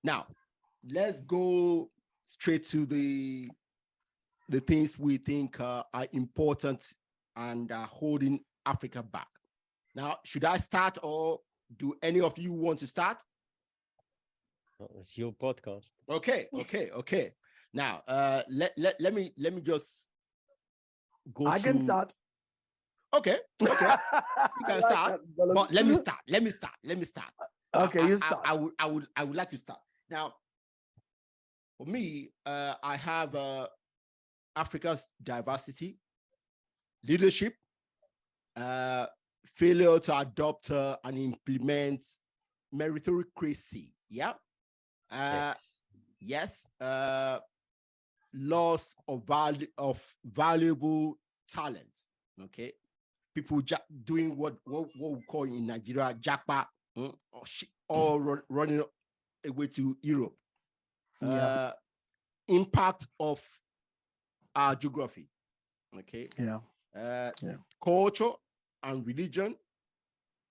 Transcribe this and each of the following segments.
Now, let's go straight to the things we think are important and are holding Africa back. Now, should I start, or do any of you want to start? It's your podcast. Okay. Now, let me just go. I can start. Okay. You can start. But let me start. Okay, you start. I would like to start. Now, for me, I have Africa's diversity, leadership, failure to adopt and implement meritocracy. Yeah. Yes. Loss of valuable talents. Okay. People doing what we call in Nigeria jackpot, or running away to Europe. Impact of our geography. Okay. Culture and religion.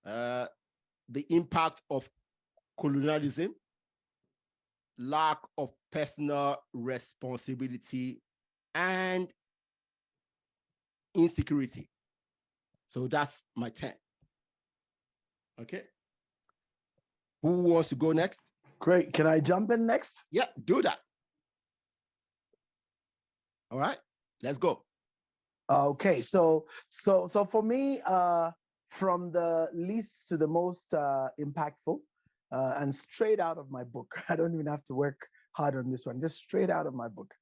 The impact of colonialism. Lack of personal responsibility and insecurity. So that's my 10. Okay. Who wants to go next? Great. Can I jump in next? Yeah, do that. All right, let's go. Okay, so for me, from the least to the most impactful, and straight out of my book. I don't even have to work hard on this one, just straight out of my book.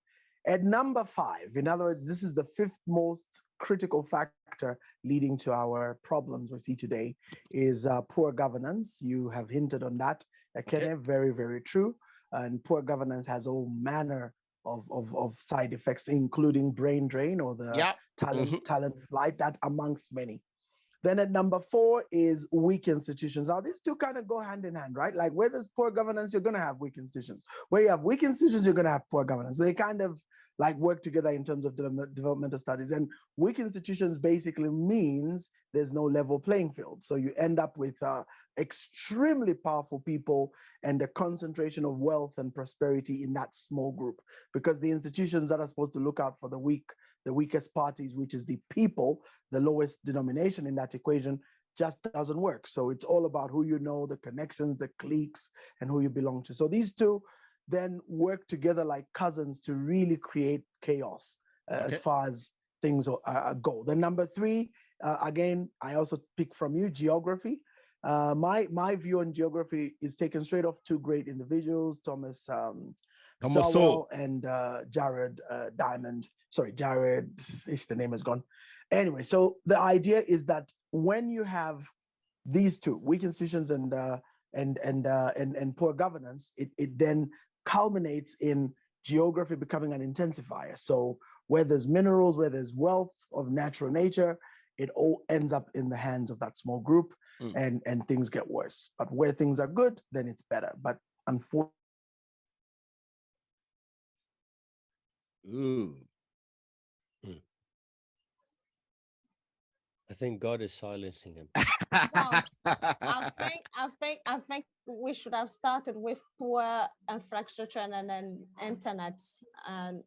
At number 5, in other words, this is the 5th most critical factor leading to our problems we see today, is poor governance. You have hinted on that, Ekene, very, very true. And poor governance has all manner of side effects, including brain drain or the talent flight, that amongst many. Then at number 4 is weak institutions. Now, these two kind of go hand in hand, right? Like where there's poor governance, you're going to have weak institutions. Where you have weak institutions, you're going to have poor governance. So they kind of like work together in terms of developmental studies. And weak institutions basically means there's no level playing field. So you end up with extremely powerful people and the concentration of wealth and prosperity in that small group, because the institutions that are supposed to look out for the weakest parties, which is the people, the lowest denomination in that equation, just doesn't work. So it's all about who you know, the connections, the cliques, and who you belong to. So these two then work together like cousins to really create chaos as far as things go. Then number 3, again, I also pick from you, geography. My view on geography is taken straight off 2 great individuals, Thomas Sowell and Jared Diamond. Sorry, Jared, if the name is gone. Anyway, so the idea is that when you have these two, weak institutions and poor governance, it then culminates in geography becoming an intensifier. So where there's minerals, where there's wealth of natural nature, it all ends up in the hands of that small group, and things get worse. But where things are good, then it's better. But unfortunately, I think God is silencing him. No, I think we should have started with poor infrastructure and then internet, and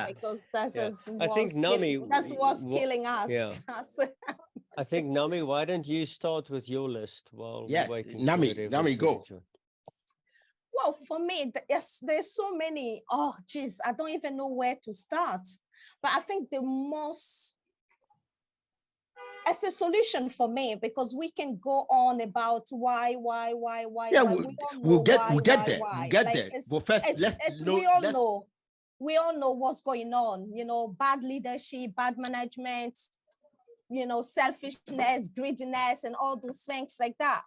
because that's what's killing us. Yeah. I think Namy, why don't you start with your list while we're waiting? Namy, go. Well, for me, there's so many. Oh, geez, I don't even know where to start. But I think the most, as a solution for me, because we can go on about why. Yeah, why. We'll get there. But first, we all know what's going on. You know, bad leadership, bad management, you know, selfishness, greediness, and all those things like that.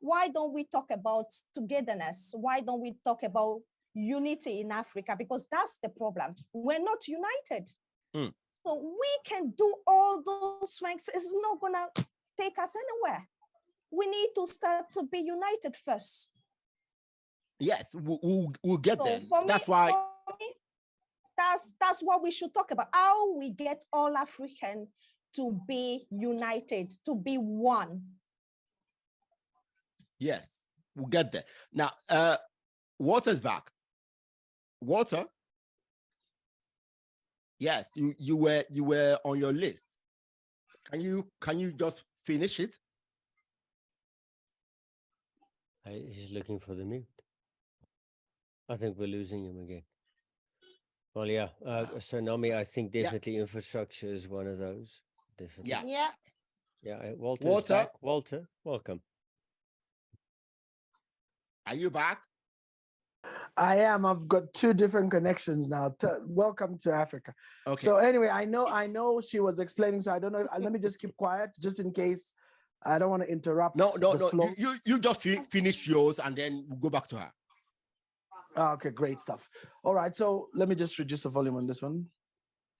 Why don't we talk about togetherness? Why don't we talk about unity in Africa? Because that's the problem. We're not united. So we can do all those things. It's not gonna take us anywhere. We need to start to be united first. Yes, we'll get there. That's what we should talk about. How we get all African to be united, to be one. Yes, we'll get there. Now, Walter's back. Walter. Yes, you were on your list. Can you just finish it? He's looking for the mute. I think we're losing him again. Well, yeah. So Namy, I think definitely infrastructure is one of those. Definitely. Yeah. Yeah. Yeah. Walter's Walter. back. Walter, welcome. Are you back? I am. I've got two different connections now. Welcome to Africa. Okay. So anyway, I know she was explaining, so I don't know. Let me just keep quiet, just in case. I don't want to interrupt. No. the flow. You just finish yours and then we'll go back to her. Okay, great stuff. All right, so let me just reduce the volume on this one.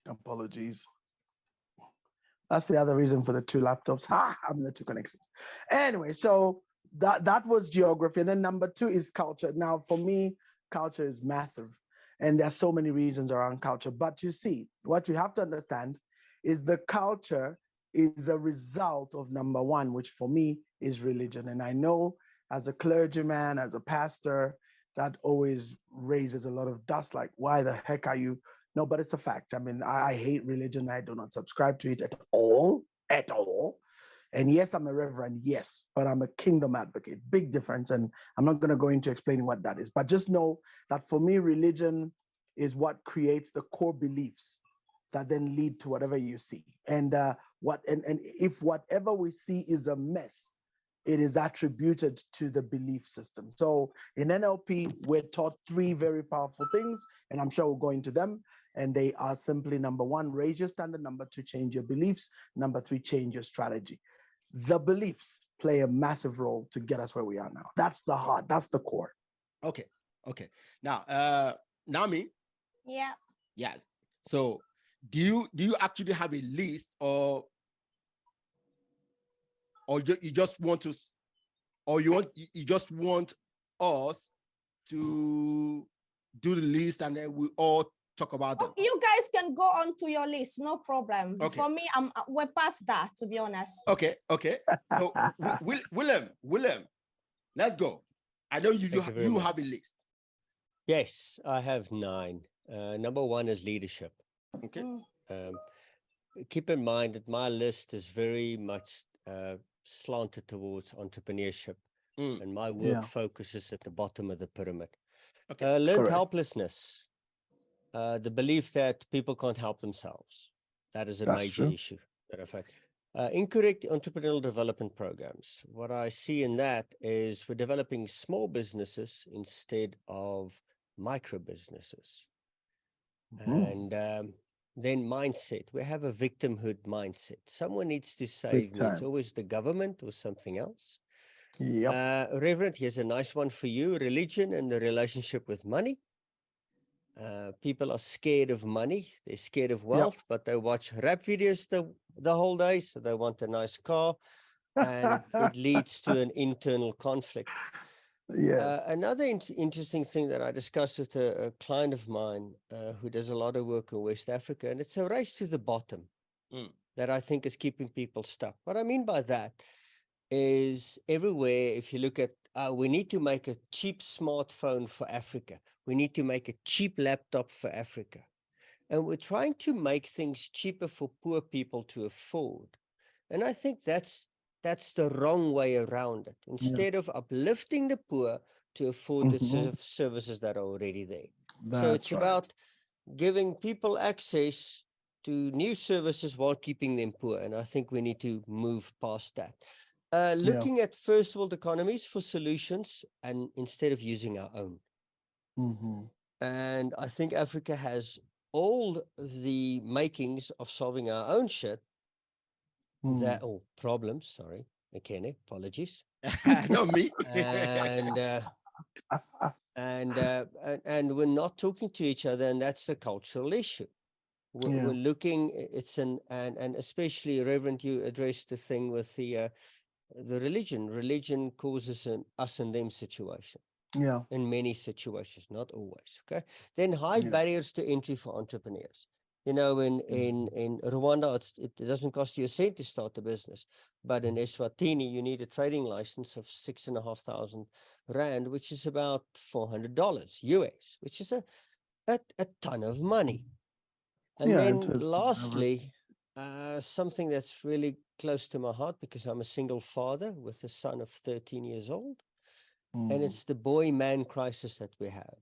Apologies. That's the other reason for the two laptops. I'm the two connections. Anyway, so that was geography. And then number two is culture. Now, for me, culture is massive. And there's so many reasons around culture. But you see, what you have to understand is the culture is a result of number one, which for me is religion. And I know as a clergyman, as a pastor, that always raises a lot of dust. Like, why the heck are you? No, but it's a fact. I mean, I hate religion. I do not subscribe to it at all. And yes, I'm a reverend, yes, but I'm a kingdom advocate. Big difference. And I'm not going to go into explaining what that is. But just know that for me, religion is what creates the core beliefs that then lead to whatever you see. And if whatever we see is a mess, it is attributed to the belief system. So in NLP, we're taught three very powerful things, and I'm sure we'll go into them. And they are simply, number one, raise your standard. Number two, change your beliefs. Number three, change your strategy. The beliefs play a massive role to get us where we are now. That's the heart. That's the core. Okay. Now, Namy. Yeah. Yes. So do you actually have a list, or you just want to, or you just want us to do the list and then we all talk about them? You guys can go on to your list, no problem. Okay. For me, we're past that, to be honest. Okay. So Willem, let's go. I know you have a list. Yes, I have 9. Number 1 is leadership. Okay. Keep in mind that my list is very much slanted towards entrepreneurship, and my work focuses at the bottom of the pyramid. Okay. Learned helplessness, the belief that people can't help themselves. That is a major issue. Matter of fact, incorrect entrepreneurial development programs. What I see in that is we're developing small businesses instead of micro businesses. And then mindset. We have a victimhood mindset. Someone needs to save me. It's always the government or something else. Reverend, here's a nice one for you. Religion and the relationship with money. People are scared of money. They're scared of wealth, but they watch rap videos the whole day, so they want a nice car, and it leads to an internal conflict. Another interesting thing that I discussed with a client of mine who does a lot of work in West Africa, and it's a race to the bottom that I think is keeping people stuck. What I mean by that is everywhere, if you look at, we need to make a cheap smartphone for Africa. We need to make a cheap laptop for Africa. And we're trying to make things cheaper for poor people to afford. And I think that's the wrong way around it. Instead of uplifting the poor to afford the services that are already there. So it's about giving people access to new services while keeping them poor. And I think we need to move past that. Looking at first world economies for solutions, and instead of using our own. And I think Africa has all the makings of solving our own shit. Problems, sorry, Ekene, apologies. Not me. And we're not talking to each other, and that's the cultural issue. We're looking, and especially, Reverend, you addressed the thing with the religion. Religion causes an us and them situation. In many situations, not always. Okay. Then high barriers to entry for entrepreneurs. You know, in Rwanda, it doesn't cost you a cent to start a business, but in Eswatini, you need a trading license of 6,500 rand, which is about $400 US, which is a ton of money. And Yeah, then it is. lastly, something that's really close to my heart because I'm a single father with a son of 13 years old, and it's the boy-man crisis that we have.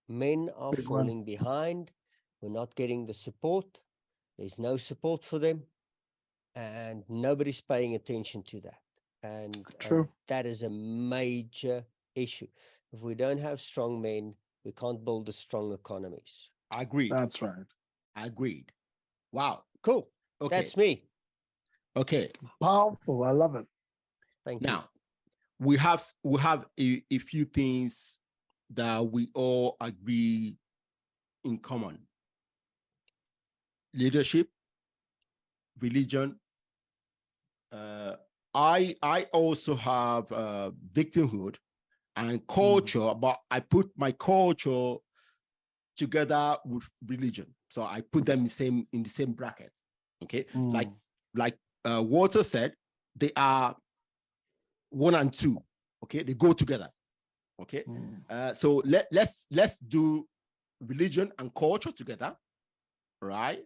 Men are Big one. falling behind. We're not getting the support. There's no support for them, and nobody's paying attention to that. And True. that is a major issue. If we don't have strong men, we can't build the strong economies. Agreed. That's right. Agreed. Wow. Cool. Okay. That's me. Okay. Powerful. I love it. Thank you. Now, we have a few things that we all agree in common. Leadership, religion. I also have victimhood and culture, but I put my culture together with religion. So I put them in the same bracket. Okay. Like Walter said, they are 1 and 2. Okay, they go together. Okay. So let's do religion and culture together. Right.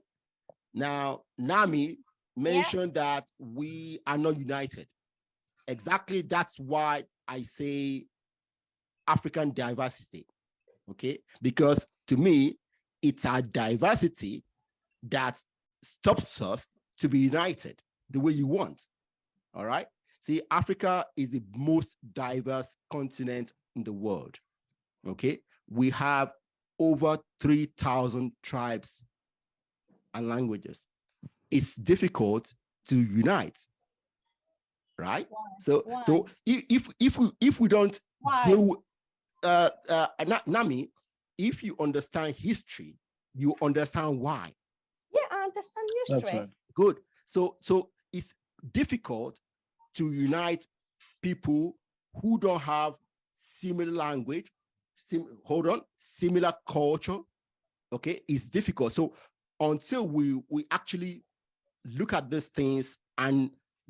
Now, Namy mentioned that we are not united. Exactly. That's why I say African diversity. Okay, because to me, it's our diversity that stops us to be united the way you want. All right. See, Africa is the most diverse continent in the world. Okay. We have over 3,000 tribes and languages. It's difficult to unite. Right. Why? So if we don't deal, Namy, if you understand history, you understand why. Yeah, I understand history. That's right. Good. So it's difficult to unite people who don't have similar language, similar culture. Okay, it's difficult. So until we actually look at these things and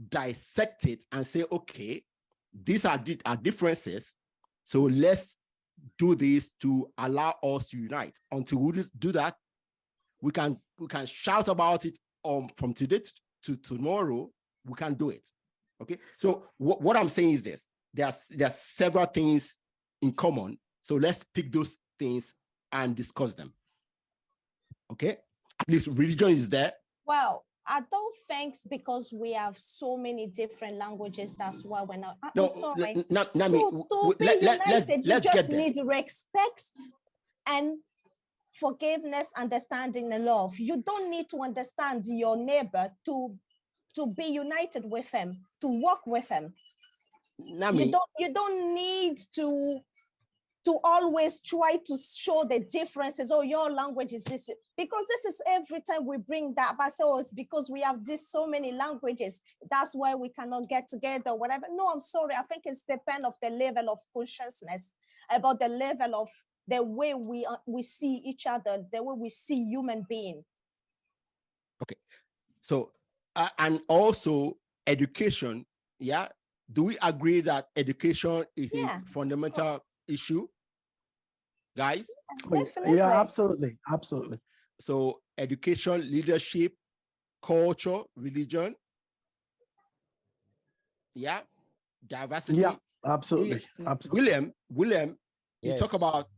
dissect it and say, okay, these are our differences. So let's do this to allow us to unite. Until we do that, we can shout about it from today to tomorrow. We can do it. Okay. So what I'm saying is this: there's several things in common. So let's pick those things and discuss them. Okay. At least religion is there. Well, I don't think because we have so many different languages, that's why we're not. No, I'm sorry. Namy, To be united, you just get there. need respect and forgiveness, understanding, and love. You don't need to understand your neighbor to be united with him, to work with him. Namy, you don't need to always try to show the differences. Oh, your language is this, because this is every time we bring that up. So it's because we have so many languages. That's why we cannot get together, whatever. No, I'm sorry. I think it's depend of the level of consciousness, about the level of the way we see each other, the way we see human being. Okay. So, and also education. Yeah. Do we agree that education is a fundamental issue? Guys? Definitely. Yeah, absolutely. Absolutely. So education, leadership, culture, religion. Yeah. Diversity. Yeah, absolutely. Absolutely. Willem, Yes. you talk about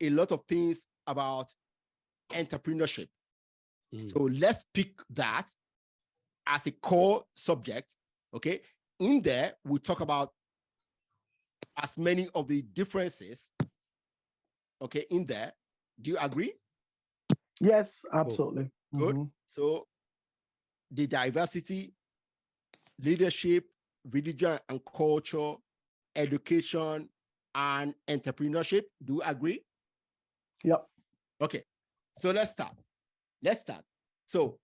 a lot of things about entrepreneurship. So let's pick that as a core subject. Okay. In there, we talk about as many of the differences. Okay, in there. Do you agree? Yes, absolutely. Good. So the diversity, leadership, religion and culture, education, and entrepreneurship. Do you agree? Yep. Okay. So let's start. So